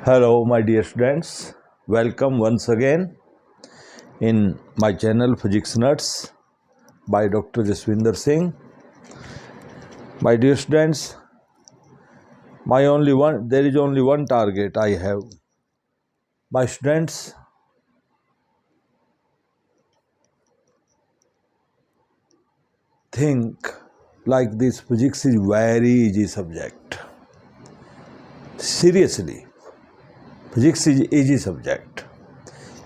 Hello, my dear students. Welcome once again in my channel Physics Nuts by Dr. Jaswinder Singh. My dear students, there is only one target I have. My students, think like this physics is very easy subject. Seriously, physics is easy subject.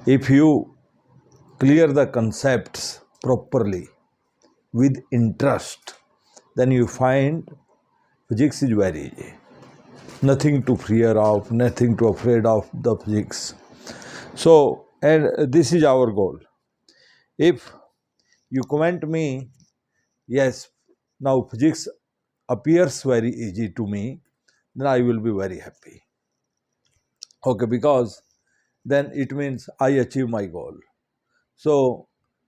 If you clear the concepts properly with interest, then you find physics is very easy. Nothing to fear of, nothing to afraid of the physics. So, and this is our goal. If you comment me, yes, now physics appears very easy to me, then I will be very happy. Okay, because then it means I achieve my goal. So,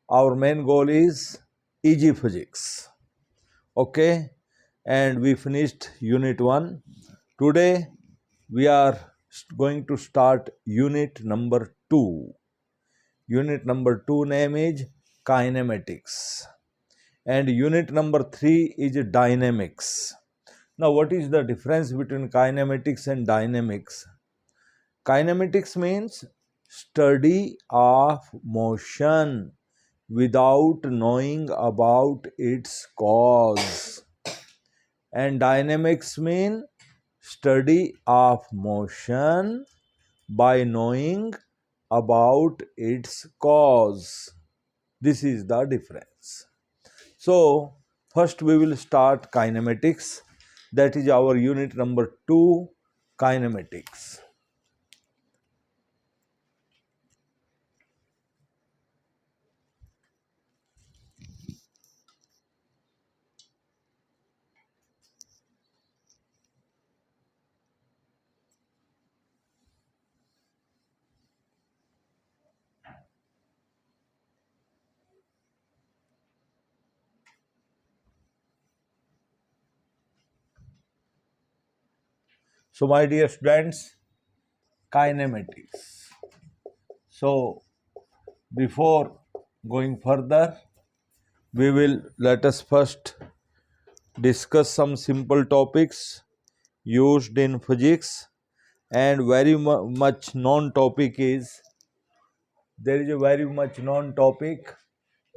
our main goal is easy physics. Okay, and we finished unit 1. Today we are going to start unit number 2. Unit number 2 name is kinematics and unit number 3 is dynamics. Now what is the difference between kinematics and dynamics? Kinematics means study of motion without knowing about its cause, and dynamics mean study of motion by knowing about its cause. This is the difference. So, first we will start kinematics. That is our unit number 2, kinematics. So, my dear students, kinematics. So, before going further, let us first discuss some simple topics used in physics, and very much known topic is, there is a very much known topic,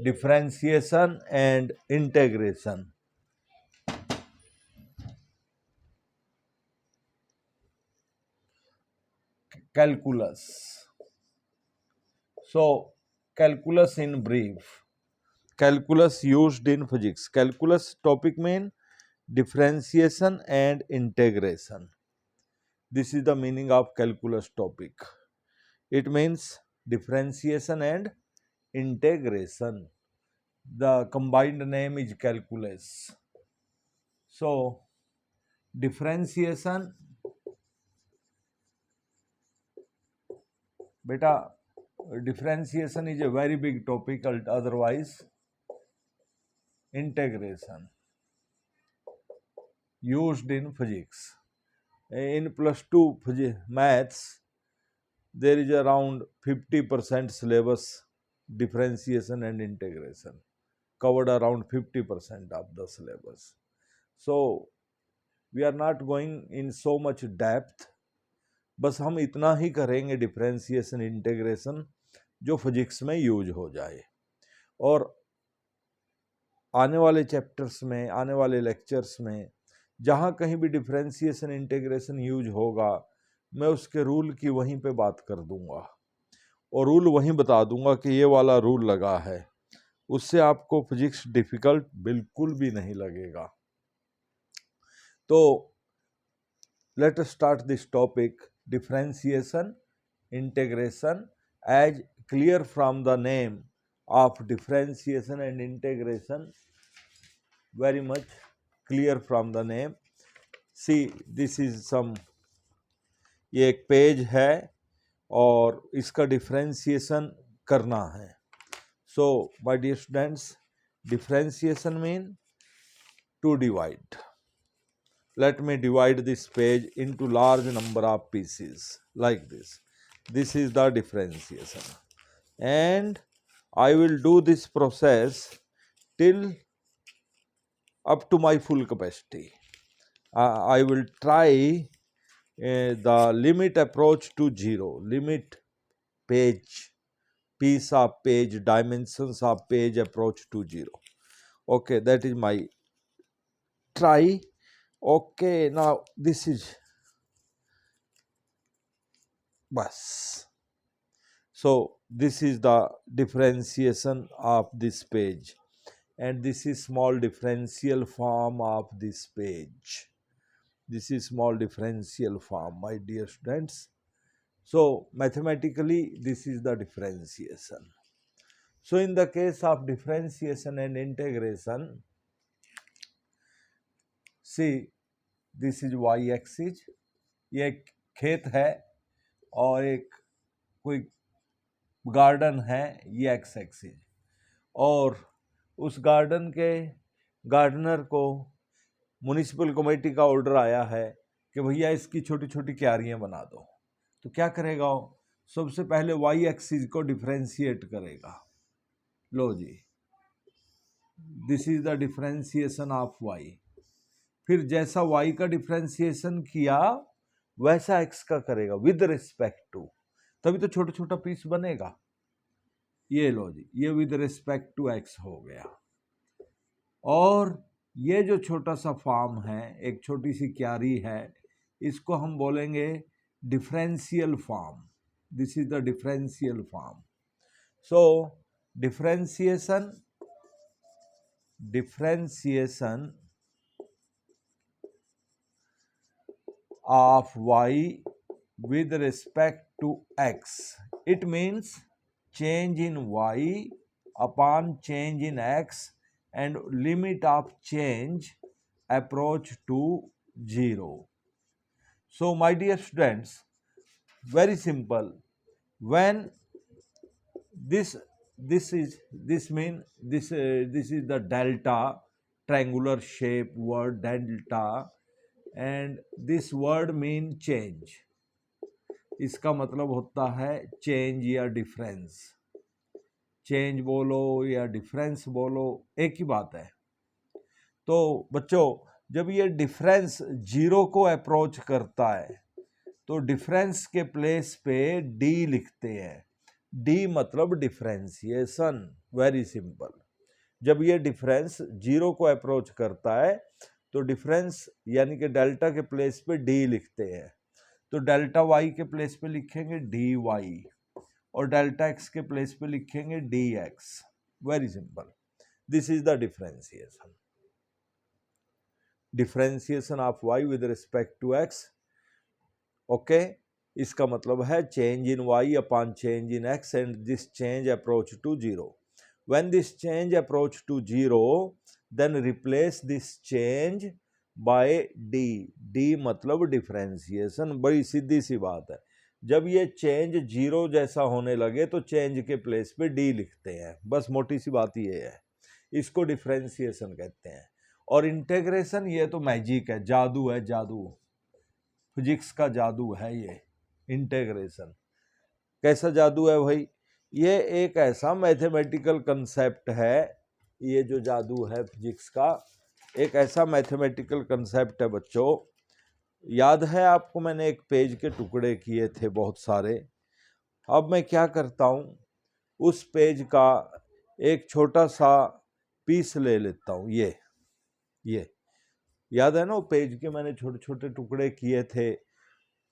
differentiation and integration. Calculus. So, calculus in brief. Calculus used in physics. Calculus topic mean differentiation and integration. This is the meaning of calculus topic. It means differentiation and integration. The combined name is calculus. So, differentiation, beta, differentiation is a very big topic, otherwise integration used in physics. In plus 2 maths, there is around 50% syllabus differentiation and integration, covered around 50% of the syllabus. So we are not going in so much depth, बस हम इतना ही करेंगे differentiation integration जो physics में use हो जाए, और आने वाले चैप्टर्स में, आने वाले लेक्चर्स में जहाँ कहीं भी डिफरेंशिएशन इंटीग्रेशन यूज होगा, मैं उसके रूल की वहीं पे बात कर दूंगा और रूल वहीं बता दूंगा कि ये वाला रूल लगा है. उससे आपको फिजिक्स डिफिकल्ट बिल्कुल भी नहीं लगेगा. तो let us start this topic, differentiation, integration, as clear from the name of differentiation and integration, very much clear from the name. See, this is some, ये एक पेज है और इसका डिफरेंशिएशन करना है. So my dear students, differentiation mean to divide. let me divide this page into large number of pieces like this. This is the differentiation, and I will do this process till up to my full capacity. I will try the limit approach to zero, limit page, piece of page, dimensions of page approach to zero. Okay, that is my try. Okay, now this is bus. So this is the differentiation of this page, and this is small differential form of this page. This is small differential form, my dear students. So mathematically this is the differentiation. So in the case of differentiation and integration, see, this is y axis, ये एक खेत है और एक कोई garden है, ये x axis, और उस गार्डन के गार्डनर को म्युनिसिपल कमेटी का ऑर्डर आया है कि भैया इसकी छोटी छोटी क्यारियां बना दो। तो क्या करेगा वो? सबसे पहले वाई एक्सिस को डिफ्रेंशिएट करेगा। लो जी, this is the differentiation of Y. फिर जैसा वाई का डिफ्रेंशिएशन किया वैसा एक्स का करेगा विद रिस्पेक्ट टू, तभी तो छोटा छोटा पीस बनेगा। ये लो जी, ये विद रिस्पेक्ट टू एक्स हो गया। और ये जो छोटा सा फॉर्म है, एक छोटी सी क्यारी है, इसको हम बोलेंगे differential form. This is the differential form. So differentiation of y with respect to x, it means change in y upon change in x and limit of change approach to 0. So my dear students, very simple. When this is the delta, triangular shape word delta, and this word mean change. इसका मतलब होता है change या difference. Change बोलो या difference बोलो, एक ही बात है। तो बच्चों, जब ये डिफरेंस जीरो को अप्रोच करता है तो डिफरेंस के प्लेस पे डी लिखते हैं। डी मतलब डिफरेंशिएशन, वेरी सिंपल। जब ये डिफरेंस जीरो को अप्रोच करता है तो डिफरेंस यानी कि डेल्टा के प्लेस पे डी लिखते हैं। तो डेल्टा वाई के प्लेस पे लिखेंगे डी वाई और डेल्टा एक्स के प्लेस पे लिखेंगे D X. Very simple, this is the differentiation. Differentiation of Y with respect to X. Okay, इसका मतलब है change in Y upon change in X and this change approach to zero. When this change approach to zero, then replace this change by d। d मतलब डिफरेंशिएशन। बड़ी सीधी सी बात है। जब ये चेंज जीरो जैसा होने लगे तो चेंज के प्लेस पे d लिखते हैं। बस मोटी सी बात ये है, इसको डिफरेंशिएशन कहते हैं। और इंटीग्रेशन ये तो मैजिक है, जादू है, जादू, फिजिक्स का जादू है ये इंटीग्रेशन। कैसा जादू है भाई? ये एक ऐसा मैथमेटिकल कंसेप्ट है, ये जो जादू है फिजिक्स का, एक ऐसा मैथमेटिकल कंसेप्ट है बच्चों। याद है आपको, मैंने एक पेज के टुकड़े किए थे बहुत सारे। अब मैं क्या करता हूँ, उस पेज का एक छोटा सा पीस ले लेता हूँ। ये याद है ना, वो पेज के मैंने छोटे छोटे टुकड़े किए थे,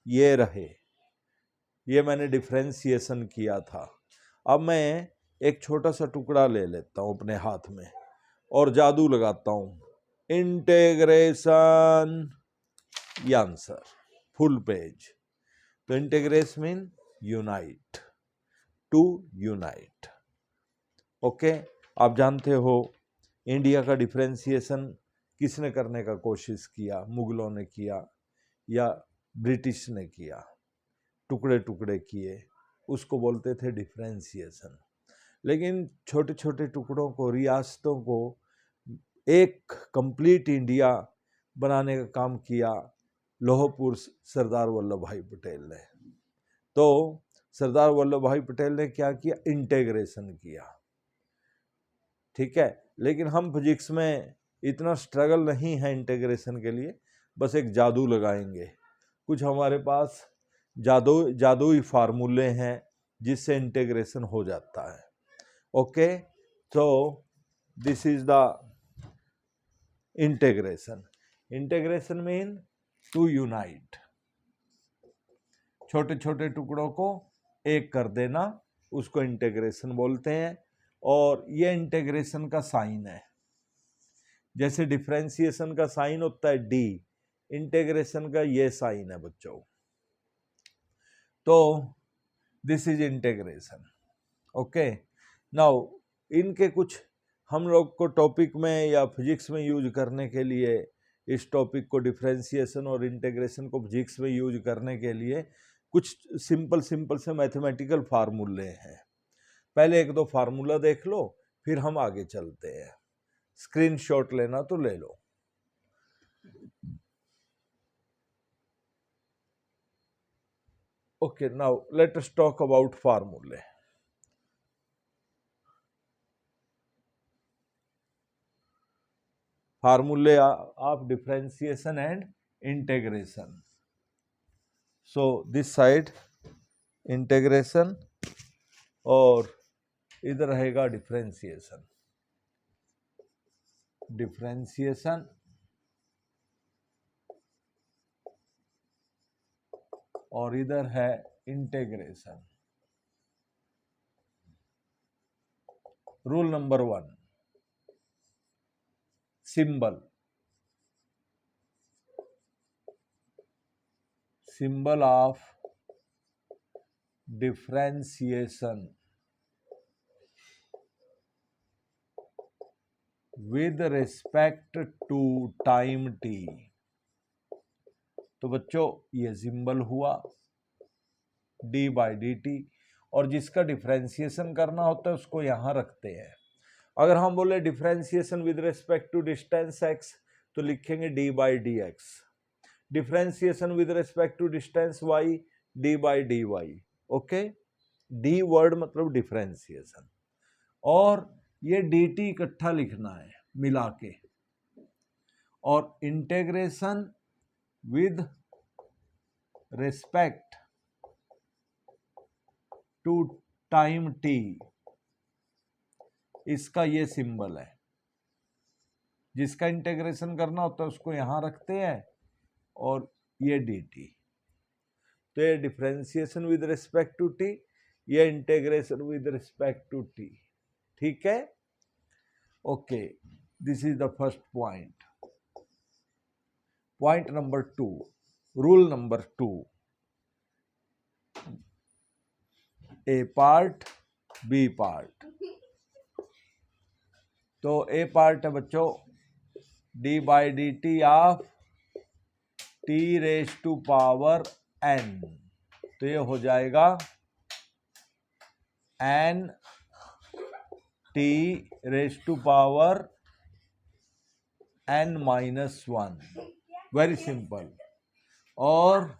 ये रहे, ये मैंने डिफरेंशिएशन किया था। अब मैं एक छोटा सा टुकड़ा ले लेता हूँ अपने हाथ में और जादू लगाता हूँ, इंटीग्रेशन, ये आंसर, फुल पेज। तो integration mean unite, to unite. Okay, आप जानते हो इंडिया का डिफरेंशिएशन किसने करने का कोशिश किया? मुगलों ने किया या ब्रिटिश ने किया? टुकड़े टुकड़े किए, उसको बोलते थे डिफरेंशिएशन। लेकिन छोटे छोटे टुकड़ों को, रियासतों को एक कंप्लीट इंडिया बनाने का काम किया लौह पुरुष सरदार वल्लभ भाई पटेल ने। तो सरदार वल्लभ भाई पटेल ने क्या किया, इंटीग्रेशन किया, ठीक है। लेकिन हम फिजिक्स में इतना स्ट्रगल नहीं है इंटीग्रेशन के लिए, बस एक जादू लगाएंगे, कुछ हमारे पास जादुई फार्मूले हैं जिससे इंटीग्रेशन हो जाता है। ओके, तो this is the integration. Integration mean to unite, छोटे छोटे टुकड़ों को एक कर देना, उसको इंटीग्रेशन बोलते हैं। और ये इंटीग्रेशन का साइन है, जैसे डिफरेंशिएशन का साइन होता है डी, इंटीग्रेशन का ये साइन है बच्चों। तो this is integration. Okay, now इनके कुछ हम लोग को टॉपिक में या फिजिक्स में यूज करने के लिए, इस टॉपिक को डिफरेंशिएशन और इंटीग्रेशन को फिजिक्स में यूज करने के लिए कुछ सिंपल से मैथमेटिकल फार्मूले हैं। पहले एक दो फार्मूला देख लो, फिर हम आगे चलते हैं। स्क्रीनशॉट लेना तो ले लो। Okay, now let us talk about फार्मूले। फार्मूले of differentiation and integration. So this side integration और इधर रहेगा डिफरेंशिएशन। डिफरेंशिएशन और इधर है integration. Rule number 1, symbol of differentiation with respect to time t। तो बच्चों ये सिंबल हुआ d बाई डी टी, और जिसका डिफरेंशिएशन करना होता है उसको यहां रखते हैं। अगर हम बोले differentiation with respect to distance x, तो लिखेंगे d by D X. Differentiation with respect to distance y, d by D Y. Okay, d word मतलब डिफरेंशिएशन, और ये dt इकट्ठा लिखना है मिला के, और integration with respect to time t, इसका ये सिंबल है। जिसका इंटीग्रेशन करना होता है उसको यहां रखते हैं, और ये dt। तो ये differentiation with respect to t, ये integration with respect to t, ठीक है। Okay, this is the first point. Point number 2, rule number 2, A part B part. तो ए पार्ट है बच्चों d by D T of t raise to power n, तो ये हो जाएगा n t raise to power n minus 1, very simple. और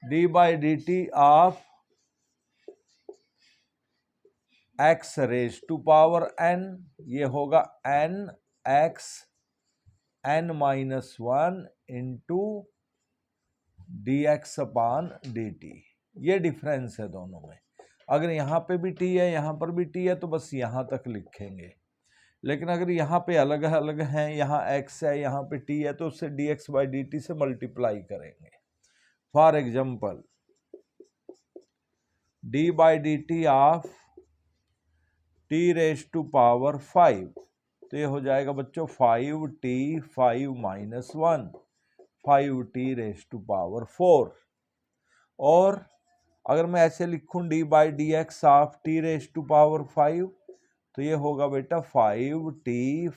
d by D T of x raise to power n, ये होगा n x n minus 1 into D X upon D T. ये difference है दोनों में। अगर यहाँ पे भी t है, यहाँ पर भी t है, तो बस यहाँ तक लिखेंगे। लेकिन अगर यहाँ पे अलग अलग हैं, यहाँ x है, यहाँ पे t है, तो उससे D X by D T से मल्टीप्लाई करेंगे। For example, d by D T of t raise to power 5, तो ये हो जाएगा बच्चों 5t 5 minus 1, 5t raise to power 4। और अगर मैं ऐसे लिखूं d by D X of t raise to power 5, तो ये होगा बेटा 5t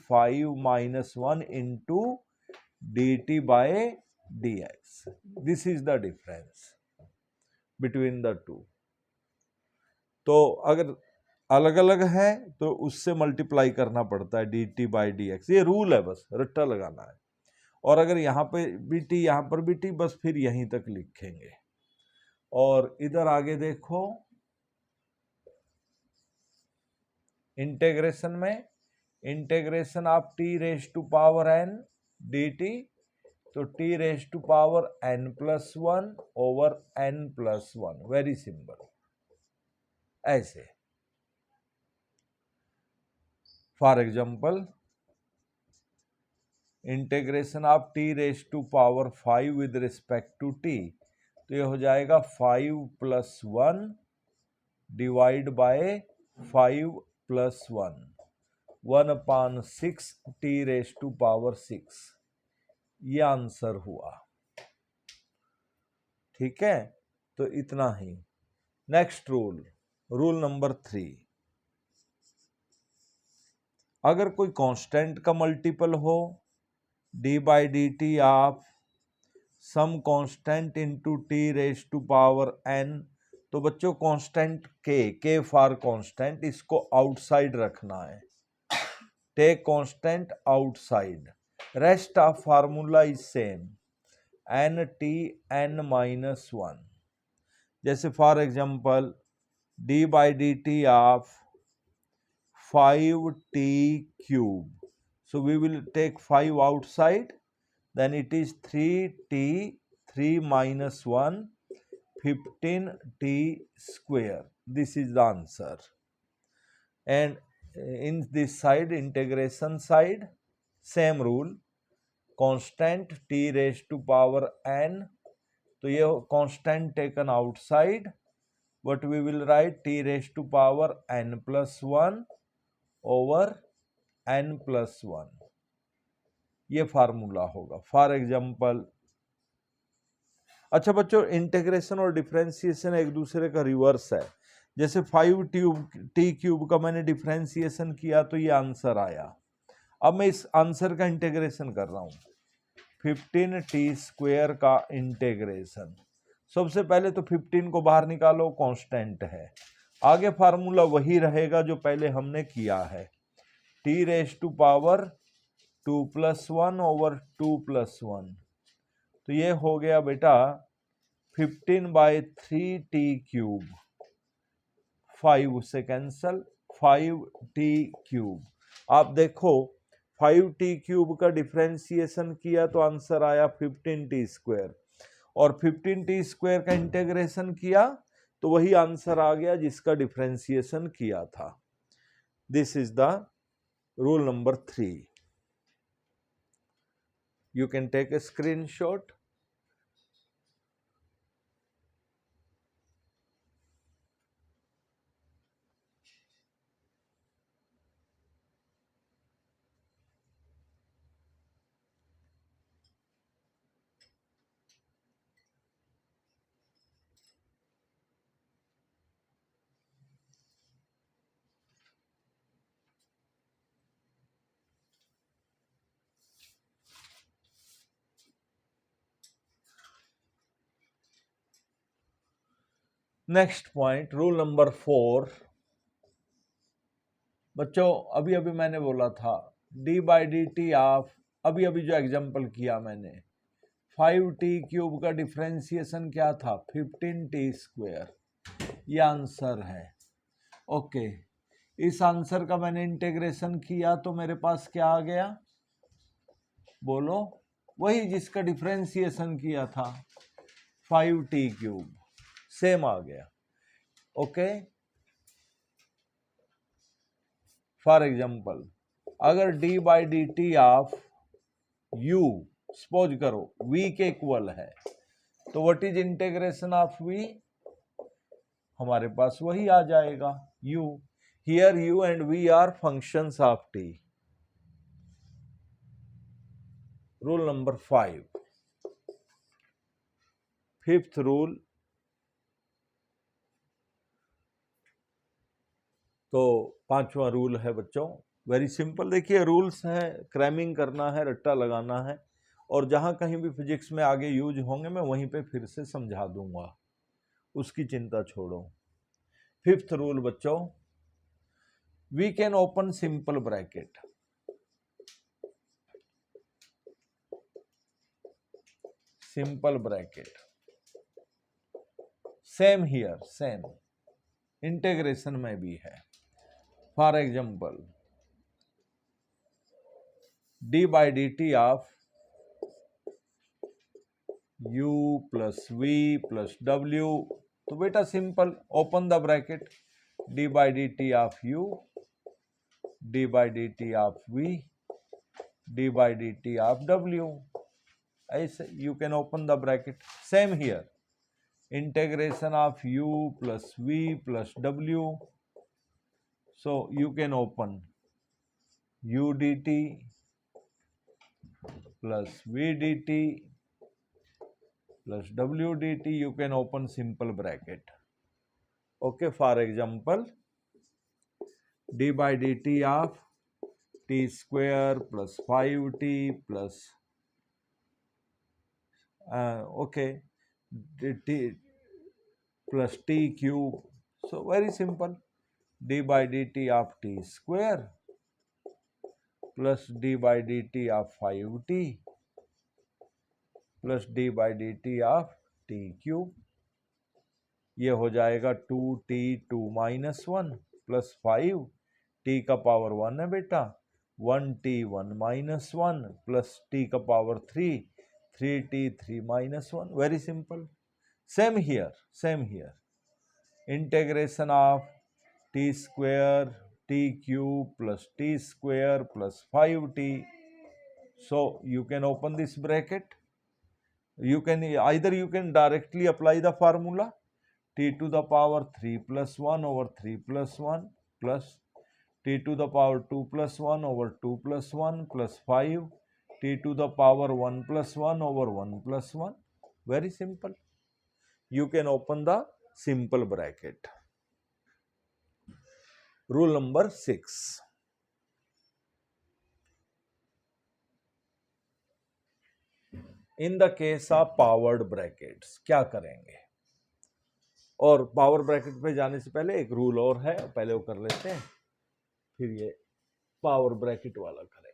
5 minus 1 into D T by D X. This is the difference between the two. तो अगर अलग अलग है तो उससे मल्टीप्लाई करना पड़ता है D T by D x. ये रूल है, बस रट्टा लगाना है। और अगर यहाँ पे भी टी यहाँ पर भी टी, बस फिर यहीं तक लिखेंगे। और इधर आगे देखो इंटेग्रेशन में, integration of T raise to power N D T, तो T raise to power n plus 1 over n plus 1, very simple. ऐसे for example integration of T raise to power 5 with respect to T, तो ये हो जाएगा 5 plus 1 divide by 5 plus 1, 1/6 T raise to power 6, ये answer हुआ। ठीक है, तो इतना ही। नेक्स्ट रूल, रूल नंबर 3, अगर कोई कांस्टेंट का मल्टीपल हो D by D T of some constant into T raise to power n, तो बच्चों कांस्टेंट के फॉर कांस्टेंट, इसको आउटसाइड रखना है। Take constant outside, rest of formula is same, N T n minus 1। जैसे for example D by D T of 5t cube, so we will take 5 outside, then it is 3t, 3 minus 1, 15t square. This is the answer. And in this side, integration side, same rule, constant t raised to power n, तो ये constant taken outside, but we will write t raised to power n plus 1 over n plus 1, ये formula होगा। For example, अच्छा बच्चों integration और differentiation एक दूसरे का रिवर्स है। जैसे 5t क्यूब का मैंने डिफरेंशिएशन किया तो ये आंसर आया। अब मैं इस आंसर का इंटीग्रेशन कर रहा हूं, 15t स्क्वायर का इंटीग्रेशन। सबसे पहले तो 15 को बाहर निकालो, कांस्टेंट है। आगे फार्मूला वही रहेगा जो पहले हमने किया है, T raise to power 2 plus 1 over 2 plus 1, तो ये हो गया बेटा 15/3t क्यूब, 5 से कैंसल, 5t क्यूब। आप देखो 5t क्यूब का डिफरेंशिएशन किया तो आंसर आया 15t स्क्वायर, और 15t स्क्वायर का इंटीग्रेशन किया तो वही आंसर आ गया जिसका डिफरेंशिएशन किया था। This is the rule number 3। You can take a screenshot. Next point, rule number 4। बच्चों अभी अभी मैंने बोला था D by D T of, अभी अभी जो एग्जांपल किया मैंने, 5t क्यूब का डिफरेंशिएशन क्या था, 15t स्क्वायर, ये आंसर है। ओके, इस आंसर का मैंने इंटीग्रेशन किया तो मेरे पास क्या आ गया, बोलो, वही जिसका डिफरेंशिएशन किया था, 5t क्यूब, सेम आ गया। ओके, फॉर एग्जाम्पल अगर D by D T of u, suppose करो v के इक्वल है, तो what is integration of v, हमारे पास वही आ जाएगा u। Here u and v are functions of t। Rule number 5, fifth rule, तो 5वां रूल है बच्चों, वेरी सिंपल। देखिए रूल्स हैं, क्रैमिंग करना है, रट्टा लगाना है, और जहां कहीं भी फिजिक्स में आगे यूज होंगे मैं वहीं पे फिर से समझा दूंगा, उसकी चिंता छोड़ो। फिफ्थ रूल बच्चों, we can open simple bracket, simple bracket. Same here, same. Integration में भी है. For example D by D T of u plus v plus w. तो बेटा simple, open the bracket, D by D T of u, D by D T of v, D by D T of w. ऐसे you can open the bracket. Same here, integration of u plus v plus w. So you can open u dt plus v dt plus w dt. You can open simple bracket. Okay, for example, d by dt of t square plus 5t plus okay, dt plus t cube. So very simple, d by dt of t square plus d by dt of 5t plus d by dt of t cube. ये हो जाएगा 2t 2 minus 1 plus 5 t का power 1 है बेटा, 1t 1 minus 1 plus t का power 3 3t 3 minus 1. Very simple. Same here, same here. Integration of t square t cube plus t square plus 5t. So you can open this bracket. You can either you can directly apply the formula t to the power 3 plus 1 over 3 plus 1 plus t to the power 2 plus 1 over 2 plus 1 plus 5 t to the power 1 plus 1 over 1 plus 1. Very simple. You can open the simple bracket. Rule number 6. In the case of powered brackets, क्या करेंगे? और power bracket पे जाने से पहले एक rule और है, पहले वो कर लेते हैं, फिर ये पावर ब्रैकेट वाला करेंगे.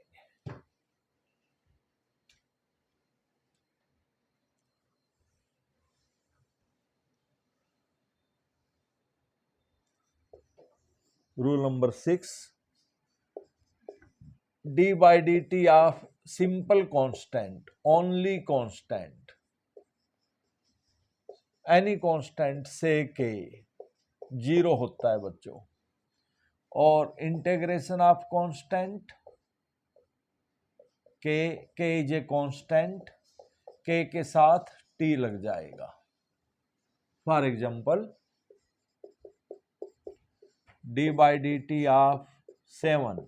Rule number 6. d by dt of simple constant, only constant, any constant से k 0 होता है बच्चों, और integration of constant k is a constant, k के साथ t लग जाएगा. For example d by dt of 7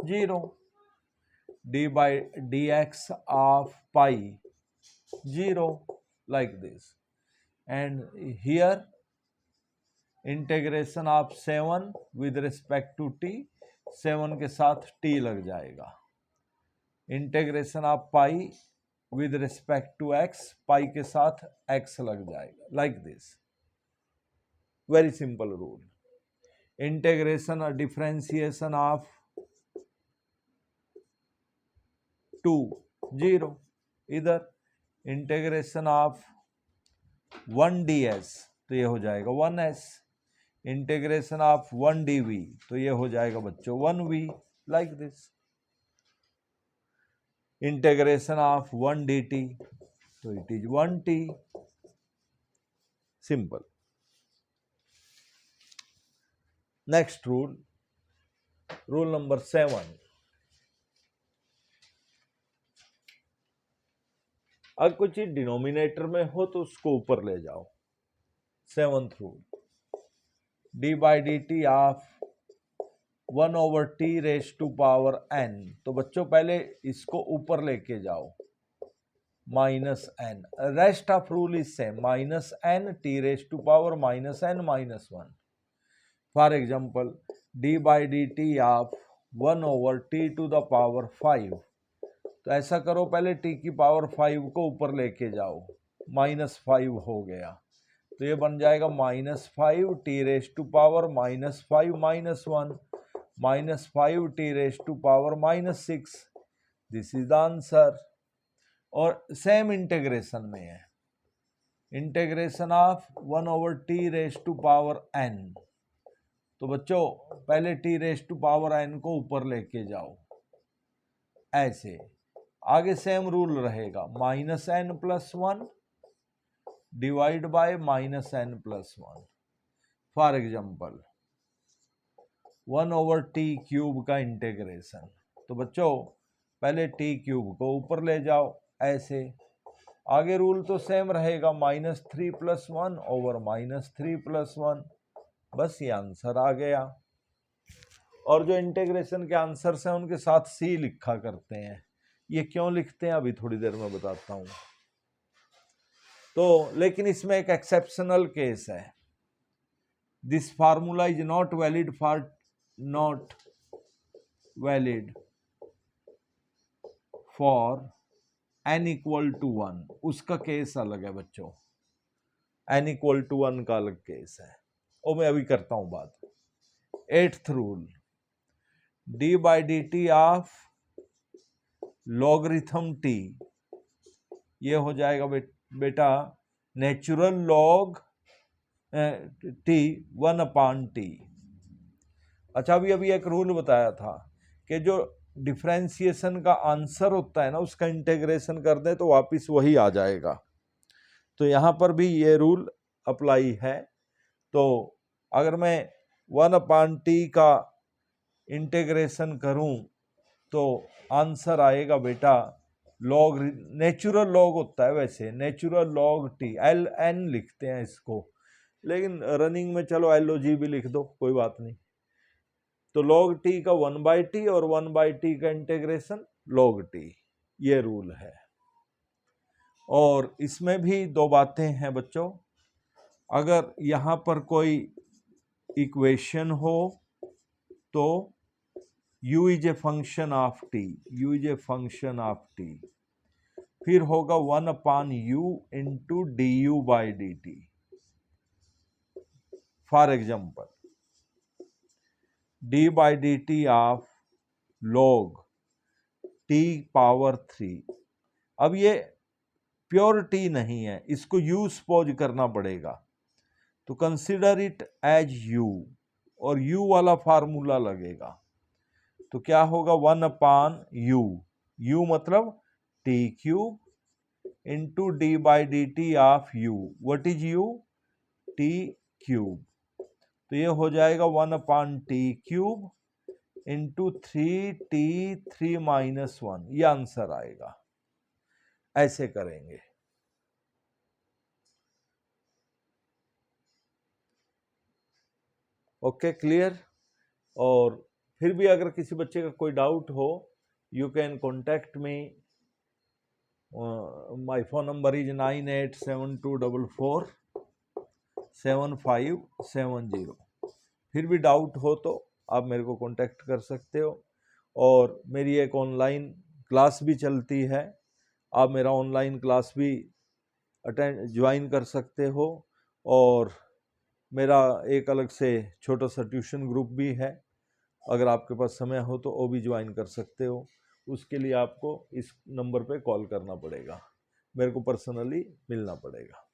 0, d by dx of pi 0, like this. And here integration of 7 with respect to t, 7 के साथ t लग जाएगा. Integration of pi with respect to x, पाई के साथ x लग जाएगा, like this. Very simple rule. Integration और differentiation of 2 0, इधर इंटीग्रेशन ऑफ 1 ds, तो ये हो जाएगा 1s. इंटीग्रेशन ऑफ 1 dv, तो ये हो जाएगा बच्चों 1v, like this. Integration of 1 dt, तो it is 1t. Simple. Next rule, rule number 7. अगर कुछ चीज डिनोमिनेटर में हो तो उसको ऊपर ले जाओ. 7th rule, d by dt of 1 over t raise to power n. तो बच्चों पहले इसको ऊपर लेके जाओ, minus n. Rest of rule is same, minus n t raise to power minus n minus 1. For example d by dt of 1 over t to the power 5. तो ऐसा करो, पहले t की पावर 5 को ऊपर लेके जाओ, -5 हो गया, तो ये बन जाएगा -5 t raise to power -5 minus 1, -5 t raise to power -6. This is the answer. और सेम इंटीग्रेशन में है, इंटीग्रेशन ऑफ 1/t⁻n। तो बच्चों पहले t⁻n को ऊपर लेके जाओ, ऐसे। आगे सेम रूल रहेगा, -n+1 divide by -n+1। For example 1/t³ का इंटीग्रेशन, तो बच्चों पहले t³ को ऊपर ले जाओ, ऐसे। आगे रूल तो सेम रहेगा, -3+1 ओवर -3+1। बस ये आंसर आ गया। और जो इंटीग्रेशन के आंसर्स हैं उनके साथ सी लिखा करते हैं। ये क्यों लिखते हैं अभी थोड़ी देर में बताता हूं। तो लेकिन इसमें एक एक्सेप्शनल केस है, this formula is not valid for n = 1। उसका केस अलग है बच्चों, n = 1 का अलग केस है, और मैं अभी करता हूं बात। 8th rule, d/dt of logarithm t, ये हो जाएगा बेटा नेचुरल लॉग t 1/t। अच्छा, अभी एक रूल बताया था कि जो डिफरेंशिएशन का आंसर होता है ना, उसका इंटीग्रेशन कर दें तो वापस वही आ जाएगा। तो यहाँ पर भी ये रूल अप्लाई है। तो अगर मैं 1/t का इंटीग्रेशन करूं तो आंसर आएगा बेटा लॉग, नेचुरल लॉग होता है वैसे, नेचुरल लॉग t, ln लिखते हैं इसको, लेकिन रनिंग में चलो LOG भी लिख दो, कोई बात नहीं। तो log t का 1/t और 1/t का इंटीग्रेशन log t, ये रूल है। और इसमें भी दो बातें हैं बच्चों, अगर यहाँ पर कोई इक्वेशन हो तो u is a function of t, u is a function of t, फिर होगा 1/u into du/dt। For example d/dt of log t⁻3। अब ये प्योर t नहीं है, इसको u सपोज करना पड़ेगा, तो कंसिडर इट एज u, और u वाला फार्मूला लगेगा। तो क्या होगा 1/u, u मतलब t³ into d/dt of u। What is u? t³। तो ये हो जाएगा 1/t³ इंटू 3t3-1, ये आंसर आएगा। ऐसे करेंगे। Okay, clear. और फिर भी अगर किसी बच्चे का कोई डाउट हो, you can contact me, my phone number is 9872447570। फिर भी डाउट हो तो आप मेरे को कांटेक्ट कर सकते हो। और मेरी एक ऑनलाइन क्लास भी चलती है, आप मेरा ऑनलाइन क्लास भी ज्वाइन कर सकते हो। और मेरा एक अलग से छोटा सा ट्यूशन ग्रुप भी है, अगर आपके पास समय हो तो वो भी ज्वाइन कर सकते हो। उसके लिए आपको इस नंबर पे कॉल करना पड़ेगा, मेरे को पर्सनली मिलना पड़ेगा।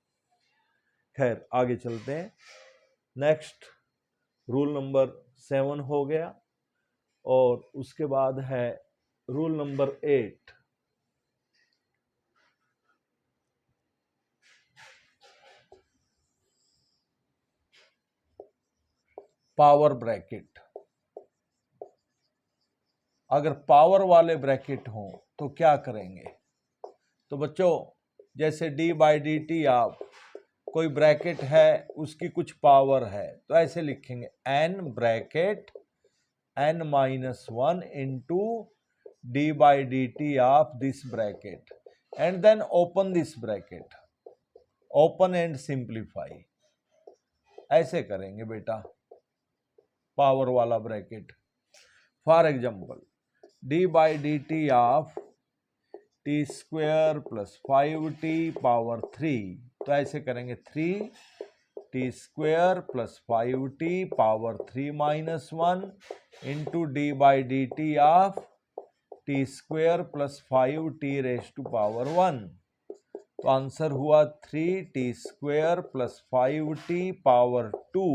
खैर आगे चलते हैं। नेक्स्ट रूल नंबर 7 हो गया, और उसके बाद है रूल नंबर 8। Power bracket. अगर पावर वाले ब्रैकेट हों तो क्या करेंगे? तो बच्चों जैसे d/dt आप कोई ब्रैकेट है, उसकी कुछ पावर है, तो ऐसे लिखेंगे n n-1 into d/dt of this bracket, and then open this bracket, open and simplify. ऐसे करेंगे बेटा पावर वाला bracket. For example d/dt of t² + 5t⁻3, तो ऐसे करेंगे 3t² + 5t⁻3-1 into d/dt of T square plus 5t raise to power 1। तो answer हुआ 3t square plus 5t power 2।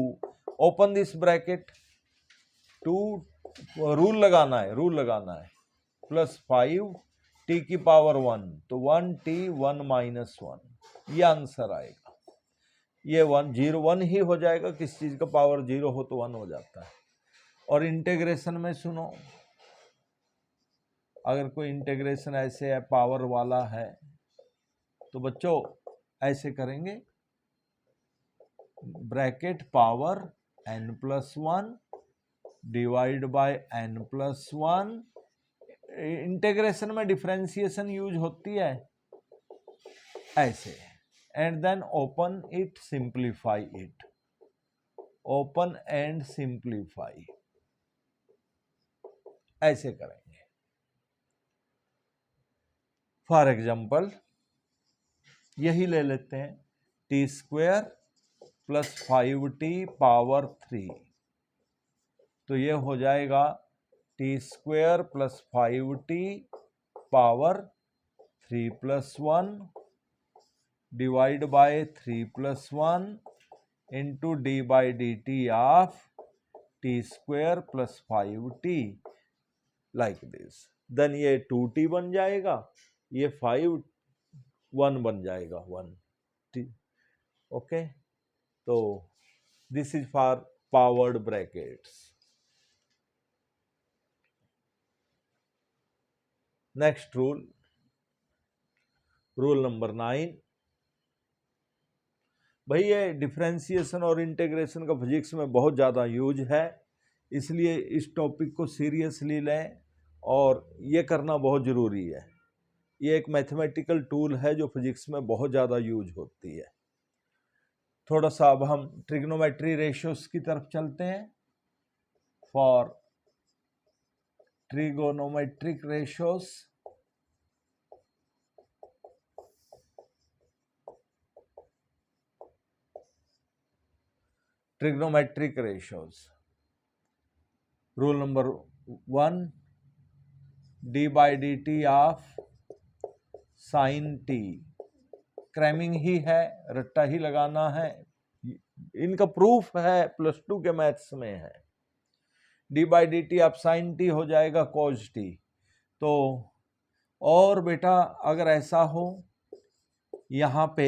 Open this bracket, 2 rule लगाना है प्लस 5t की power 1, तो 1t 1 minus 1, ये आंसर आएगा। ये 1 0 1 ही हो जाएगा, किस चीज का पावर 0 हो तो 1 हो जाता है। और इंटीग्रेशन में सुनो, अगर कोई इंटीग्रेशन ऐसे है पावर वाला है तो बच्चों ऐसे करेंगे, bracket power n+1 divide by n+1। Integration में डिफरेंशिएशन यूज होती है ऐसे, and then open it, simplify it, open and simplify, ऐसे करेंगे। फॉर एग्जाम्पल यही ले लेते हैं, T square plus 5t power 3, तो ये हो जाएगा T square plus 5t power 3 plus 1 divide by 3 plus 1 into D by D T of T square plus 5t, like this. Then ये 2t बन जाएगा, ये 5 1 बन जाएगा 1t। ओके, तो this is for powered brackets. Next rule, rule number 9। भाई ये differentiation और इंटीग्रेशन का फिजिक्स में बहुत ज़्यादा यूज है, इसलिए इस टॉपिक को सीरियसली लें और ये करना बहुत ज़रूरी है। ये एक मैथमेटिकल टूल है जो फिजिक्स में बहुत ज़्यादा यूज होती है। थोड़ा सा अब हम ट्रिग्नोमेट्री रेशियोज की तरफ चलते हैं। For trigonometric ratios, trigonometric ratios, rule number 1, D by D T of sine T, cramming ही है, रट्टा ही लगाना है, इनका प्रूफ है +2 के मैथ्स में है। D by D T of sine T हो जाएगा कॉज टी। तो और बेटा अगर ऐसा हो, यहाँ पे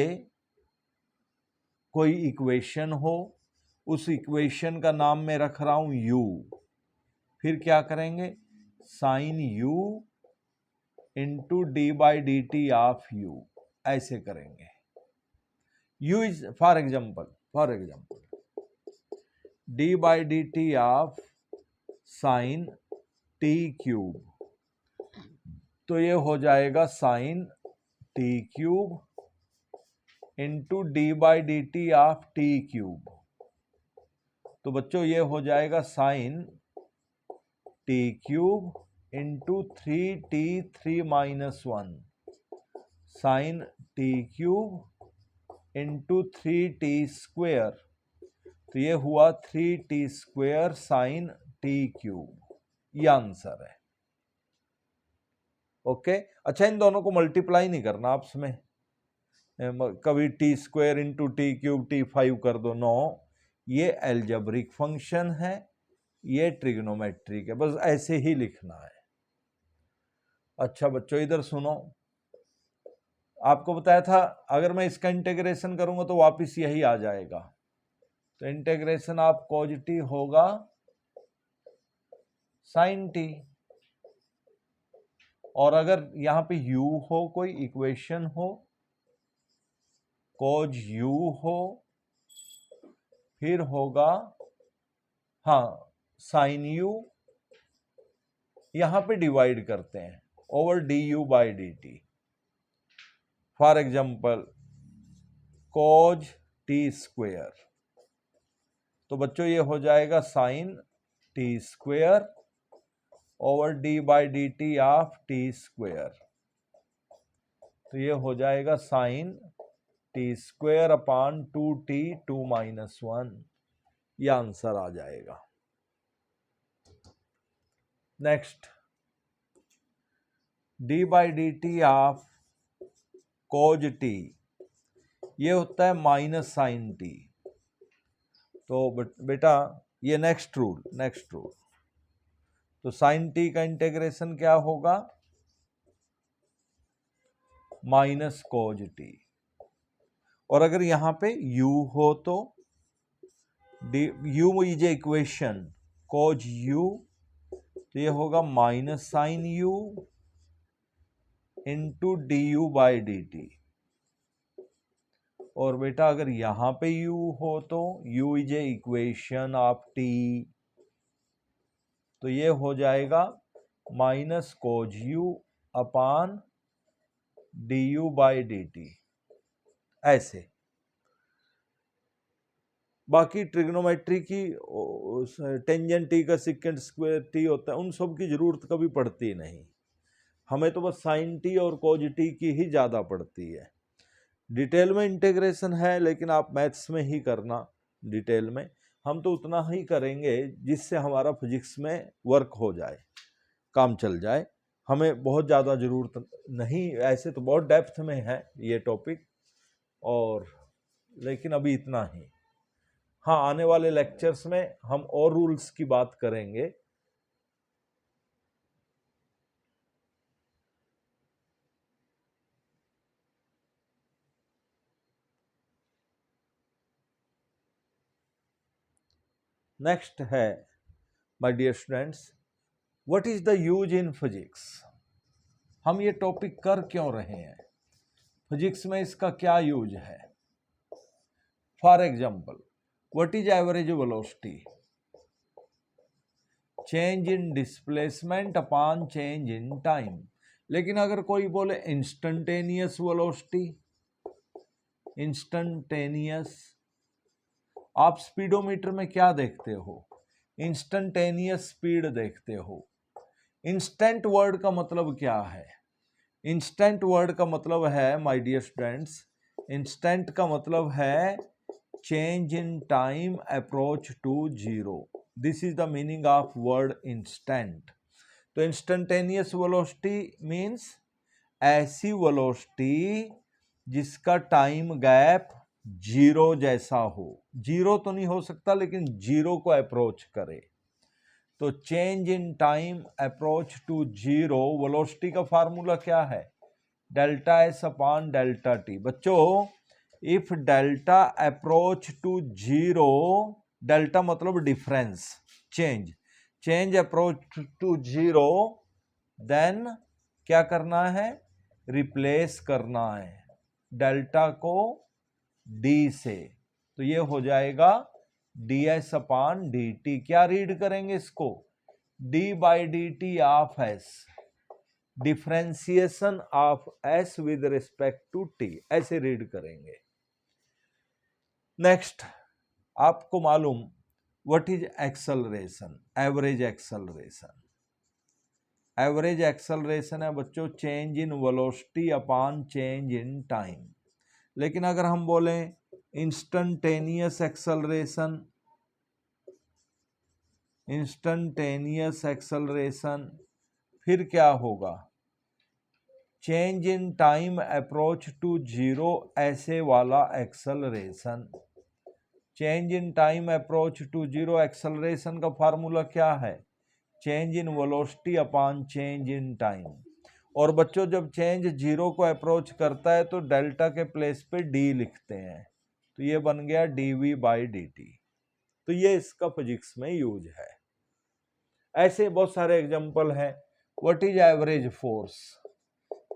कोई इक्वेशन हो, उस इक्वेशन का नाम मैं रख रहा हूं u, फिर क्या करेंगे, sine u into D by D T of u, ऐसे करेंगे। u is for example D by D T of sine T cube, तो ये हो जाएगा sine T cube into D by D T of T cube. तो बच्चों ये हो जाएगा sine T cube into 3t 3 minus 1, sine T cube into 3t square, तो ये हुआ 3t square sine T cube, ये आंसर है। ओके, अच्छा इन दोनों को मल्टीप्लाई नहीं करना आपस में, कभी T square into T cube t5 कर दो, नो, ये एल्जेब्रिक फंक्शन है, ये ट्रिग्नोमेट्रिक है, बस ऐसे ही लिखना है। अच्छा बच्चों इधर सुनो, आपको बताया था अगर मैं इसका इंटीग्रेशन करूंगा तो वापस यही आ जाएगा, तो इंटीग्रेशन ऑफ कॉज टी होगा साइन टी, और अगर यहां पे u हो, कोई इक्वेशन हो, कॉज u हो, फिर होगा हाँ साइन u, यहां पे डिवाइड करते हैं over D you by D T. For example cos T square, तो बच्चों ये हो जाएगा sine T square over D by D T of T square, तो ये हो जाएगा sine T square upon 2t 2 minus 1, ये आंसर आ जाएगा। Next D by D T of cos T, ये होता है माइनस साइन टी। तो बेटा ये नेक्स्ट रूल, तो साइन टी का इंटीग्रेशन क्या होगा, माइनस कोज टी। और अगर यहां पे u हो तो u is equation cos u, तो ये होगा minus sine u into d you by D t. और बेटा अगर यहां पे u हो तो u is equation of t, तो ये हो जाएगा minus cos u upon d you by D t. ऐसे बाकी ट्रिग्नोमेट्री की टेंजेंट टी का सिकेंड स्क्वायर टी होता है, उन सब की जरूरत कभी पड़ती नहीं, हमें तो बस साइन टी और कोज टी की ही ज़्यादा पड़ती है। डिटेल में इंटीग्रेशन है लेकिन आप मैथ्स में ही करना, डिटेल में हम तो उतना ही करेंगे जिससे हमारा फिजिक्स में वर्क हो जाए, काम चल जाए, हमें बहुत ज़्यादा ज़रूरत नहीं, ऐसे तो बहुत डेप्थ में है ये टॉपिक, और लेकिन अभी इतना ही। हाँ, आने वाले लेक्चर्स में हम और रूल्स की बात करेंगे। नेक्स्ट है my dear students, what is the use in physics. हम ये टॉपिक कर क्यों रहे हैं, फिजिक्स में इसका क्या यूज है। For example, what is average velocity, change in displacement upon change in time. लेकिन अगर कोई बोले इंस्टंटेनियस वेलोसिटी, इंस्टंटेनियस, आप स्पीडोमीटर में क्या देखते हो, इंस्टंटेनियस स्पीड देखते हो। इंस्टेंट वर्ड का मतलब क्या है, इंस्टेंट वर्ड का मतलब है माय डियर स्टूडेंट्स, इंस्टेंट का मतलब है change in time approach to zero, this is the meaning of word instant. तो इंस्टंटेनियस वेलोसिटी मीन्स ऐसी वेलोसिटी जिसका टाइम गैप जीरो जैसा हो, जीरो तो नहीं हो सकता लेकिन जीरो को अप्रोच करे, तो change in time approach to zero. Velocity का फार्मूला क्या है, delta S upon delta T. बच्चों if delta approach to zero, delta मतलब difference, change approach to zero, then क्या करना है, रिप्लेस करना है डेल्टा को डी से, तो ये हो जाएगा d s upon d t. क्या रीड करेंगे इसको, d by D T of s, differentiation of s with respect to t, ऐसे रीड करेंगे। नेक्स्ट, आपको मालूम what is acceleration, average acceleration. Average acceleration है बच्चों change in velocity upon change in time. लेकिन अगर हम बोलें इंस्टंटेनियस एक्सेलरेशन, इंस्टंटेनियस एक्सेलरेशन, फिर क्या होगा, change in time approach to zero, ऐसे वाला acceleration. Change in time approach to zero acceleration का फार्मूला क्या है, change in velocity upon change in time. और बच्चों जब चेंज जीरो को अप्रोच करता है तो डेल्टा के प्लेस पे डी लिखते हैं, तो ये बन गया d v by D T. तो ये इसका फिजिक्स में यूज है। ऐसे बहुत सारे एग्जांपल हैं। What is average force,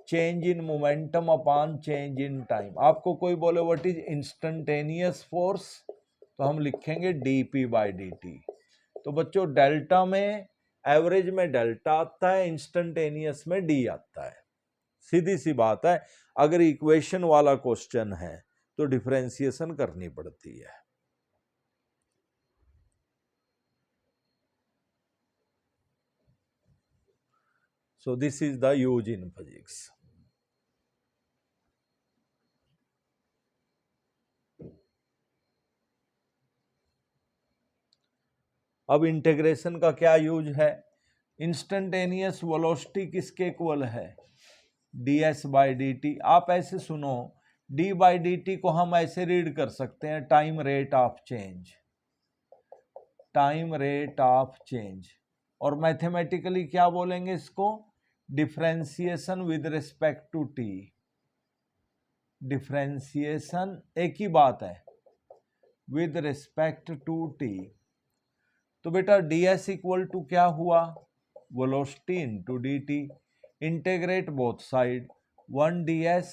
change in momentum upon change in time. आपको कोई बोले व्हाट इज इंस्टंटेनियस फोर्स, तो हम लिखेंगे D P by D T. तो बच्चों डेल्टा में, एवरेज में डेल्टा आता है, इंस्टंटेनियस में डी आता है, सीधी सी बात है। अगर इक्वेशन वाला क्वेश्चन है तो डिफरेंशिएशन करनी पड़ती है। So this is the use in physics. अब इंटीग्रेशन का क्या यूज है, इंस्टेंटेनियस वेलोसिटी किसके इक्वल है, ds बाई डी टी। आप ऐसे सुनो, d बाई डी टी को हम ऐसे रीड कर सकते हैं time rate of change, time rate of change. और मैथमेटिकली क्या बोलेंगे इसको, differentiation with respect to t। Differentiation एक ही बात है, विद रिस्पेक्ट टू t। तो बेटा ds इक्वल टू क्या हुआ, velocity into D t. Integrate both side, 1 ds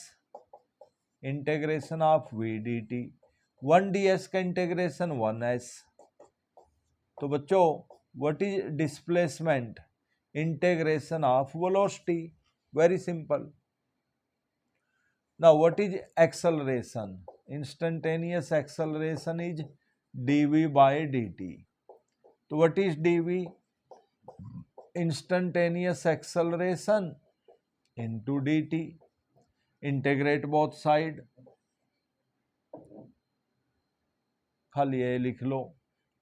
integration of v d t, 1 ds का इंटेग्रेशन 1s। तो बच्चों what is displacement, integration of velocity, very simple. Now what is acceleration, instantaneous acceleration is dv by dt। तो what is dv, instantaneous acceleration into dt। Integrate both side, खाली ये लिख लो।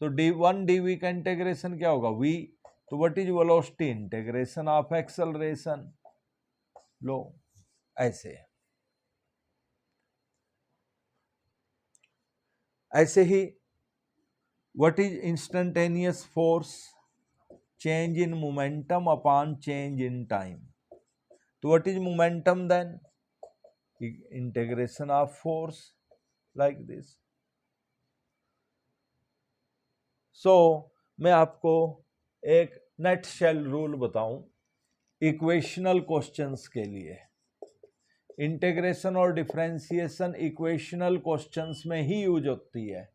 तो d1 dv का integration क्या होगा, v। तो what is velocity, integration of acceleration. लो ऐसे, ऐसे ही what is instantaneous force, change in momentum upon change in time. तो what is momentum then, integration of force, like this. So मैं आपको एक नेट शेल रूल बताऊं इक्वेशनल क्वेश्चंस के लिए। इंटीग्रेशन और डिफरेंशिएशन इक्वेशनल क्वेश्चंस में ही यूज होती है।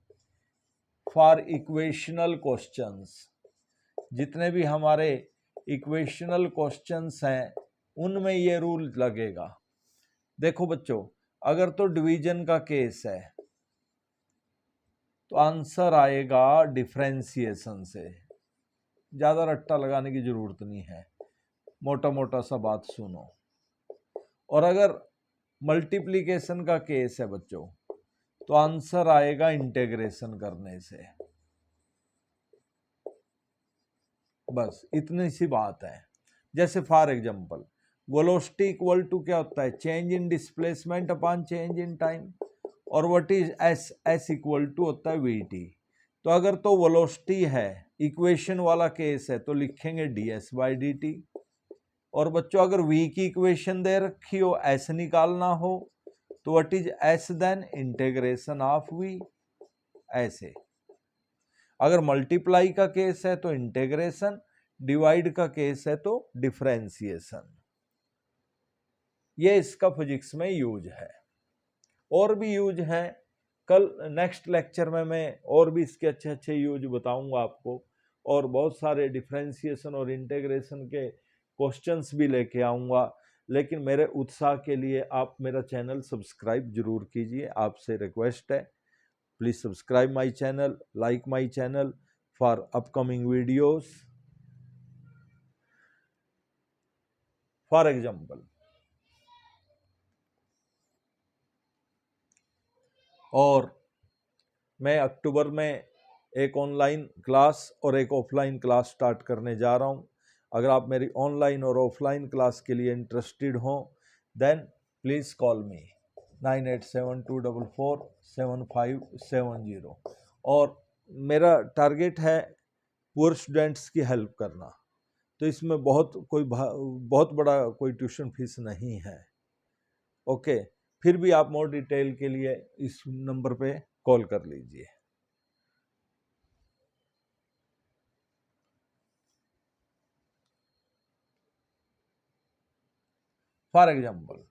फॉर इक्वेशनल क्वेश्चंस, जितने भी हमारे इक्वेशनल क्वेश्चंस हैं उनमें ये रूल लगेगा। देखो बच्चों, अगर तो डिवीजन का केस है तो आंसर आएगा डिफरेंशिएशन से, ज़्यादा रट्टा लगाने की ज़रूरत नहीं है, मोटा मोटा सा बात सुनो। और अगर मल्टीप्लिकेशन का केस है बच्चों तो आंसर आएगा इंटीग्रेशन करने से। बस इतनी सी बात है। जैसे for example velocity equal to क्या होता है, change in displacement upon change in time. और what is S, S equal to होता है वी टी। तो अगर तो वेलोसिटी है, इक्वेशन वाला केस है, तो लिखेंगे ds बाई डी टी। और बच्चों अगर v की इक्वेशन दे रखी हो, s निकालना हो, तो what is s then integration of v, ऐसे। अगर मल्टीप्लाई का केस है तो इंटीग्रेशन, डिवाइड का केस है तो डिफरेंशिएशन। ये इसका फिजिक्स में यूज है। और भी यूज है, कल नेक्स्ट लेक्चर में मैं और भी इसके अच्छे अच्छे यूज बताऊंगा आपको, और बहुत सारे डिफरेंशिएशन और इंटीग्रेशन के क्वेश्चंस भी लेके आऊंगा। लेकिन मेरे उत्साह के लिए आप मेरा चैनल सब्सक्राइब जरूर कीजिए, आपसे रिक्वेस्ट है। Please subscribe my channel, like my channel for upcoming videos. For example, और मैं अक्टूबर में एक ऑनलाइन क्लास और एक ऑफलाइन क्लास स्टार्ट करने जा रहा हूं। अगर आप मेरी ऑनलाइन और ऑफलाइन क्लास के लिए इंटरेस्टेड हो देन प्लीज़ कॉल मी 9872447570। और मेरा टारगेट है पुअर स्टूडेंट्स की हेल्प करना, तो इसमें बहुत बड़ा कोई ट्यूशन फीस नहीं है। ओके, फिर भी आप मोर डिटेल के लिए इस नंबर पे कॉल कर लीजिए। For example,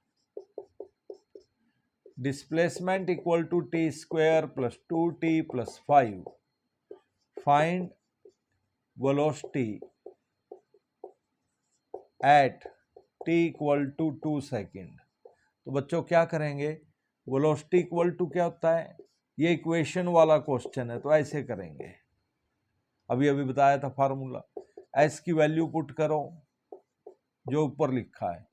displacement equal to T square plus 2t plus 5, find velocity at t equal to 2 second. तो बच्चों क्या करेंगे, वेलोसिटी इक्वल टू क्या होता है, ये इक्वेशन वाला क्वेश्चन है तो ऐसे करेंगे। अभी अभी बताया था फार्मूला, s की वैल्यू पुट करो जो ऊपर लिखा है,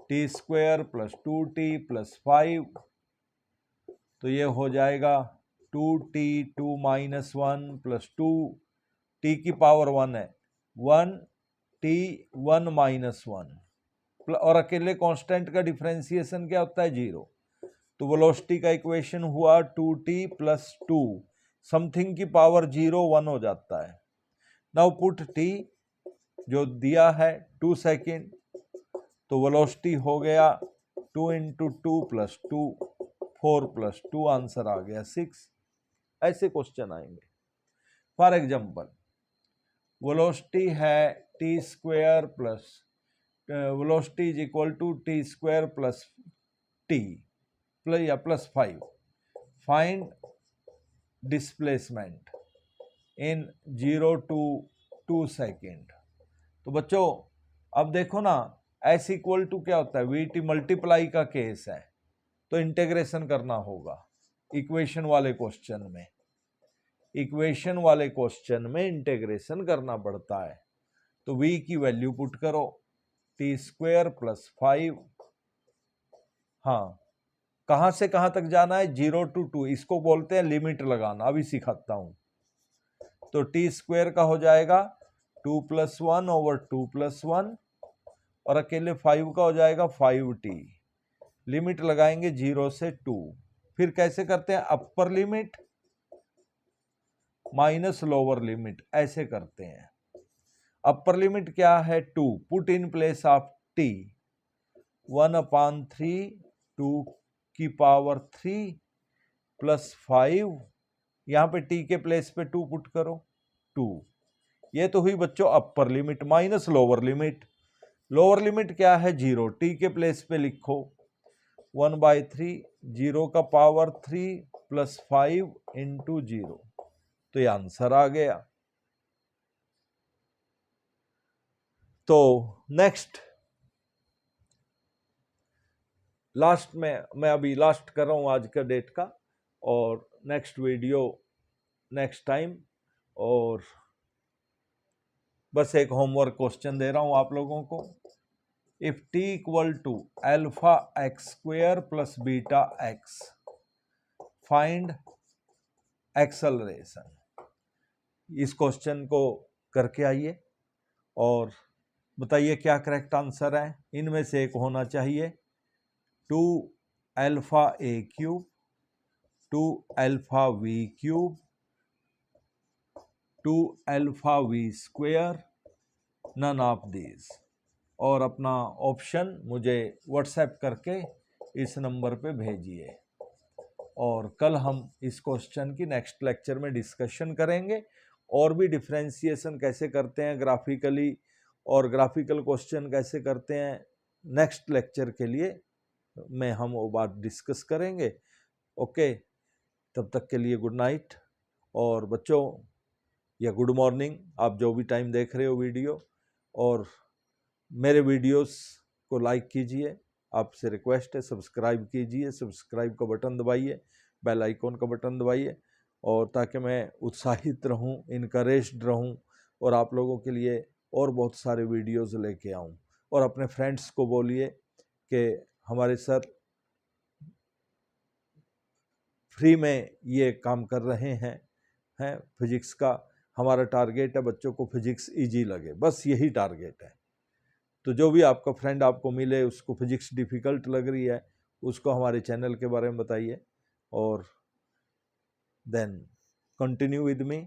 T square plus 2t plus 5, तो ये हो जाएगा 2t 2 - 1 प्लस 2, t की पावर 1 है, 1 t1 माइनस 1 और अकेले कांस्टेंट का डिफरेंशिएशन क्या होता है 0, तो वेलोसिटी का इक्वेशन हुआ 2t प्लस 2, समथिंग की पावर 0 1 हो जाता है। नाउ पुट t जो दिया है 2 सेकेंड, तो वेलोसिटी हो गया 2 इंटू 2 प्लस 2, 4 प्लस 2, आंसर आ गया 6। ऐसे क्वेश्चन आएंगे। फॉर एग्जाम्पल वेलोसिटी है T square plus velocity is equal to T square plus T plus या plus 5, find displacement in 0 to 2 second. तो बच्चों अब देखो ना, एस इक्वल टू क्या होता है, वी टी मल्टीप्लाई का केस है, तो इंटीग्रेशन करना होगा इक्वेशन वाले क्वेश्चन में। इक्वेशन वाले क्वेश्चन में इंटीग्रेशन करना पड़ता है। तो v की वैल्यू पुट करो, टी स्क्वायर प्लस 5, हाँ कहां से कहां तक जाना है 0 to 2, इसको बोलते हैं लिमिट लगाना, अभी सिखाता हूं। तो टी स्क्वायर का हो जाएगा 2 प्लस 1 ओवर 2 प्लस 1 और अकेले 5 का हो जाएगा 5t। लिमिट लगाएंगे 0 से 2। फिर कैसे करते हैं, upper limit minus lower limit, ऐसे करते हैं। अपर लिमिट क्या है 2, put in place of t 1/3 2 की पावर 3 प्लस 5, यहां पे t के प्लेस पे 2 पुट करो 2। ये तो हुई बच्चों upper limit minus lower limit. Lower limit क्या है 0, t के प्लेस पे लिखो 1/3 0 का पावर 3 प्लस 5 इंटू 0, तो ये आंसर आ गया। तो नेक्स्ट लास्ट में मैं अभी लास्ट कर रहा हूं आज का डेट का, और नेक्स्ट वीडियो नेक्स्ट टाइम। और बस एक होमवर्क क्वेश्चन दे रहा हूं आप लोगों को। If t equal to alpha x square plus beta x, find acceleration. इस क्वेश्चन को करके आइए और बताइए क्या करेक्ट आंसर है। इनमें से एक होना चाहिए 2 alpha a cube, 2 alpha v cube, 2 alpha v square, none of these. और अपना ऑप्शन मुझे व्हाट्सएप करके इस नंबर पे भेजिए, और कल हम इस क्वेश्चन की नेक्स्ट लेक्चर में डिस्कशन करेंगे। और भी डिफरेंशिएशन कैसे करते हैं ग्राफिकली, और ग्राफिकल क्वेश्चन कैसे करते हैं, नेक्स्ट लेक्चर के लिए में हम वो बात डिस्कस करेंगे। ओके, तब तक के लिए गुड नाइट, और बच्चों या गुड मॉर्निंग, आप जो भी टाइम देख रहे हो वीडियो। और मेरे वीडियोस को लाइक कीजिए, आपसे रिक्वेस्ट है सब्सक्राइब कीजिए, सब्सक्राइब का बटन दबाइए, बेल आइकॉन का बटन दबाइए, और ताकि मैं उत्साहित रहूं, इनकरेज्ड रहूं, और आप लोगों के लिए और बहुत सारे वीडियोस लेके आऊं। और अपने फ्रेंड्स को बोलिए कि हमारे सर फ्री में ये काम कर रहे हैं फिजिक्स का। हमारा टारगेट है बच्चों को फिजिक्स इजी लगे, बस यही टारगेट है। तो जो भी आपका फ्रेंड आपको मिले उसको फिजिक्स डिफ़िकल्ट लग रही है, उसको हमारे चैनल के बारे में बताइए, और देन कंटिन्यू विद मी।